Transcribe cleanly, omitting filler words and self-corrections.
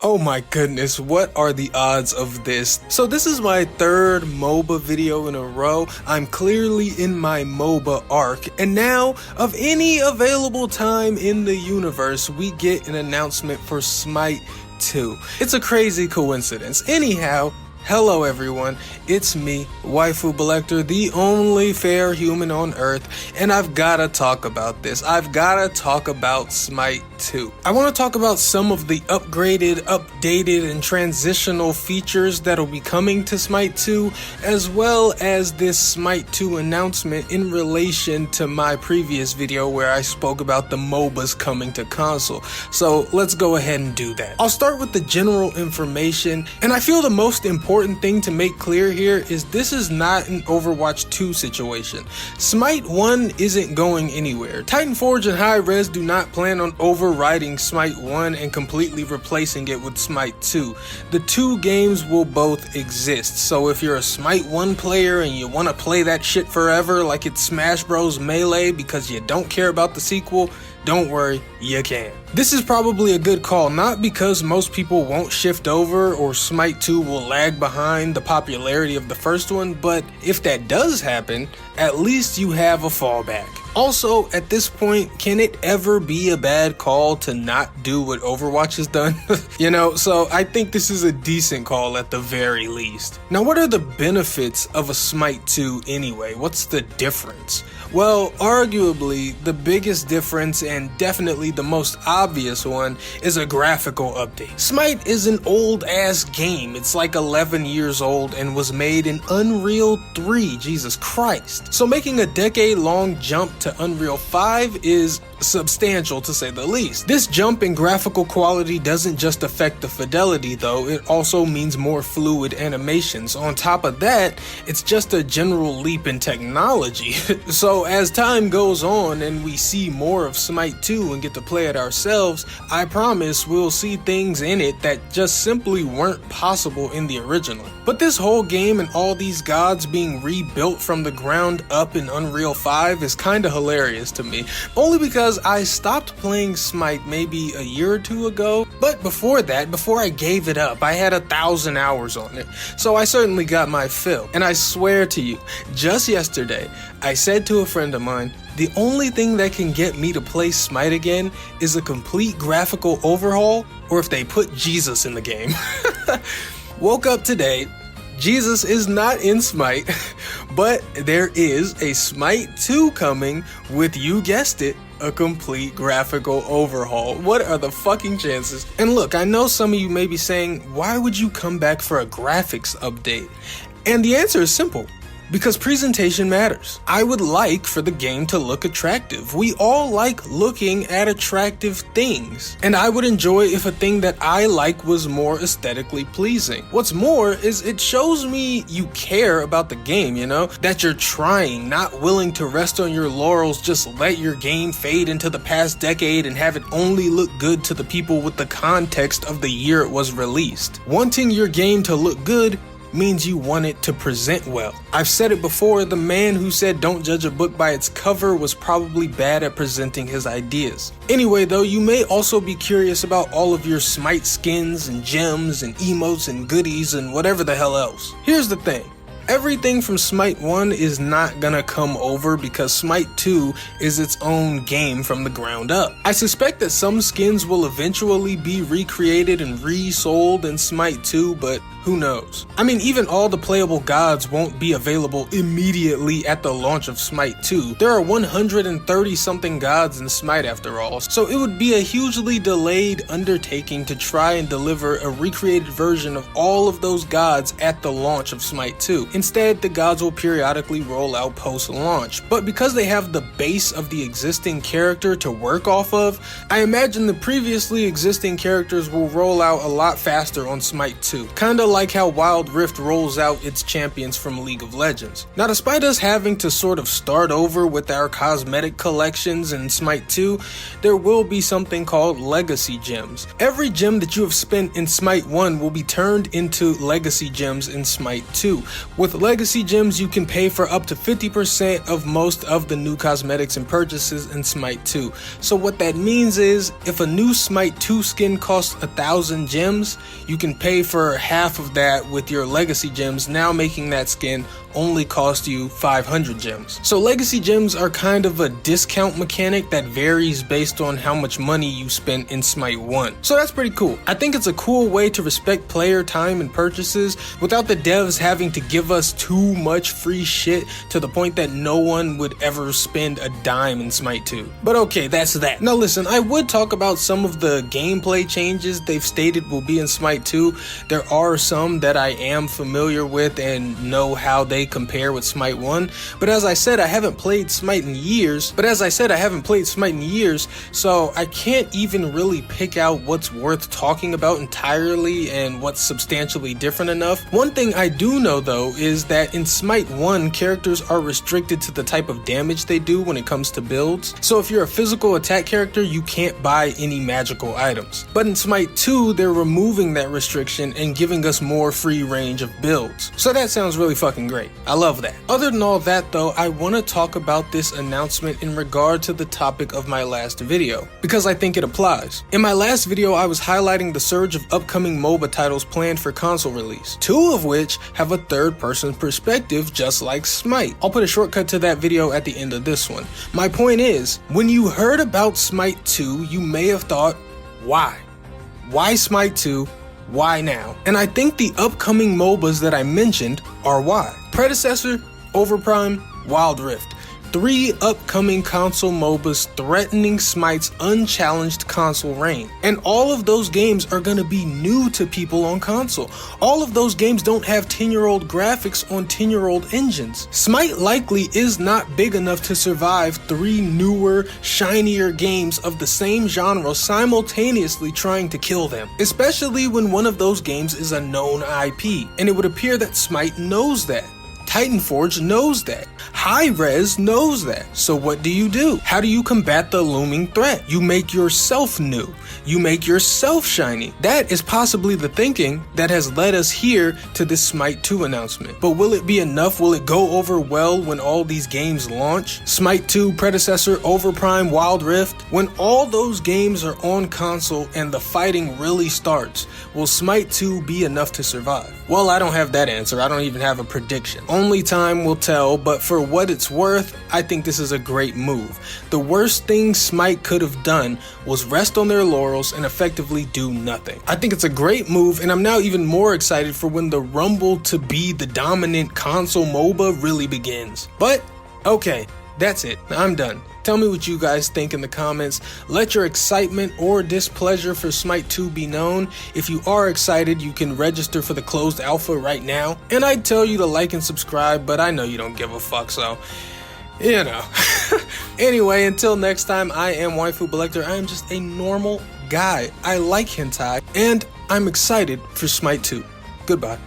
Oh my goodness, what are the odds of this? So this is my third MOBA video in a row. I'm clearly in my MOBA arc, and now, of any available time in the universe, we get an announcement for SMITE 2. It's a crazy coincidence. Anyhow, hello everyone, it's me, Waifu Belector, the only fair human on Earth, and I've gotta talk about this. I've gotta talk about SMITE 2. I want to talk about some of the upgraded, updated, and transitional features that'll be coming to SMITE 2, as well as this SMITE 2 announcement in relation to my previous video where I spoke about the MOBAs coming to console. So let's go ahead and do that. I'll start with the general information, and I feel the most important thing to make clear here is this is not an Overwatch 2 situation. SMITE 1 isn't going anywhere. Titanforge and Hi-Rez do not plan on overriding SMITE 1 and completely replacing it with SMITE 2. The two games will both exist, so if you're a SMITE 1 player and you want to play that shit forever like it's Smash Bros. Melee because you don't care about the sequel, don't worry, you can. This is probably a good call, not because most people won't shift over or SMITE 2 will lag behind the popularity of the first one, but if that does happen, at least you have a fallback. Also, at this point, can it ever be a bad call to not do what Overwatch has done? You know, so I think this is a decent call at the very least. Now, what are the benefits of a SMITE 2 anyway? What's the difference? Well, arguably, the biggest difference and definitely the most obvious one is a graphical update. SMITE is an old-ass game. It's like 11 years old and was made in Unreal 3, Jesus Christ. So making a decade-long jump to Unreal 5 is substantial to say the least. This jump in graphical quality doesn't just affect the fidelity though, it also means more fluid animations. On top of that, it's just a general leap in technology. So as time goes on and we see more of SMITE 2 and get to play it ourselves, I promise we'll see things in it that just simply weren't possible in the original. But this whole game and all these gods being rebuilt from the ground up in Unreal 5 is kinda hilarious to me, only because I stopped playing SMITE maybe a year or two ago, but before that, before I gave it up, I had 1,000 hours on it, so I certainly got my fill. And I swear to you, just yesterday, I said to a friend of mine, the only thing that can get me to play SMITE again is a complete graphical overhaul, or if they put Jesus in the game. Woke up today, Jesus is not in SMITE, but there is a SMITE 2 coming with, you guessed it, a complete graphical overhaul. What are the fucking chances? And look, I know some of you may be saying, why would you come back for a graphics update? And the answer is simple. Because presentation matters. I would like for the game to look attractive. We all like looking at attractive things. And I would enjoy if a thing that I like was more aesthetically pleasing. What's more is it shows me you care about the game, you know? That you're trying, not willing to rest on your laurels, just let your game fade into the past decade and have it only look good to the people with the context of the year it was released. Wanting your game to look good means you want it to present well. I've said it before, the man who said don't judge a book by its cover was probably bad at presenting his ideas. Anyway though, you may also be curious about all of your SMITE skins and gems and emotes and goodies and whatever the hell else. Here's the thing. Everything from SMITE 1 is not gonna come over because SMITE 2 is its own game from the ground up. I suspect that some skins will eventually be recreated and resold in SMITE 2, but who knows? I mean, even all the playable gods won't be available immediately at the launch of SMITE 2. There are 130 something gods in SMITE after all, so it would be a hugely delayed undertaking to try and deliver a recreated version of all of those gods at the launch of SMITE 2. Instead, the gods will periodically roll out post-launch, but because they have the base of the existing character to work off of, I imagine the previously existing characters will roll out a lot faster on SMITE 2, kinda like how Wild Rift rolls out its champions from League of Legends. Now, despite us having to sort of start over with our cosmetic collections in SMITE 2, there will be something called Legacy Gems. Every gem that you have spent in SMITE 1 will be turned into Legacy Gems in SMITE 2, With legacy gems, you can pay for up to 50% of most of the new cosmetics and purchases in SMITE 2. So what that means is, if a new SMITE 2 skin costs 1,000 gems, you can pay for half of that with your legacy gems, now making that skin only cost you 500 gems. So legacy gems are kind of a discount mechanic that varies based on how much money you spent in SMITE 1. So that's pretty cool. I think it's a cool way to respect player time and purchases without the devs having to give us too much free shit to the point that no one would ever spend a dime in SMITE 2. But okay, that's that. Now listen, I would talk about some of the gameplay changes they've stated will be in SMITE 2. There are some that I am familiar with and know how they compare with SMITE 1, but as I said, I haven't played SMITE in years, so I can't even really pick out what's worth talking about entirely and what's substantially different enough. One thing I do know though is that in SMITE 1, characters are restricted to the type of damage they do when it comes to builds. So if you're a physical attack character, you can't buy any magical items. But in SMITE 2, they're removing that restriction and giving us more free range of builds. So that sounds really fucking great. I love that. Other than all that though, I want to talk about this announcement in regard to the topic of my last video, because I think it applies. In my last video, I was highlighting the surge of upcoming MOBA titles planned for console release, 2 of which have a third-person perspective just like SMITE. I'll put a shortcut to that video at the end of this one. My point is, when you heard about SMITE 2, you may have thought, why? Why SMITE 2? Why now? And I think the upcoming MOBAs that I mentioned are why. Predecessor, Overprime, Wild Rift. 3 upcoming console MOBAs threatening SMITE's unchallenged console reign. And all of those games are going to be new to people on console. All of those games don't have 10-year-old graphics on 10-year-old engines. SMITE likely is not big enough to survive 3 newer, shinier games of the same genre simultaneously trying to kill them. Especially when one of those games is a known IP. And it would appear that SMITE knows that. Titanforge knows that. Hi-Rez knows that. So what do? How do you combat the looming threat? You make yourself new. You make yourself shiny. That is possibly the thinking that has led us here to this SMITE 2 announcement. But will it be enough? Will it go over well when all these games launch? SMITE 2, Predecessor, Overprime, Wild Rift. When all those games are on console and the fighting really starts, will SMITE 2 be enough to survive? Well, I don't have that answer. I don't even have a prediction. Only time will tell, but for what it's worth, I think this is a great move. The worst thing SMITE could have done was rest on their laurels and effectively do nothing. I think it's a great move, and I'm now even more excited for when the rumble to be the dominant console MOBA really begins. But, okay, that's it. I'm done. Tell me what you guys think in the comments. Let your excitement or displeasure for SMITE 2 be known. If you are excited, you can register for the closed alpha right now. And I'd tell you to like and subscribe, but I know you don't give a fuck, so, you know. Anyway, until next time, I am Waifu Belector. I am just a normal guy. I like hentai, and I'm excited for SMITE 2. Goodbye.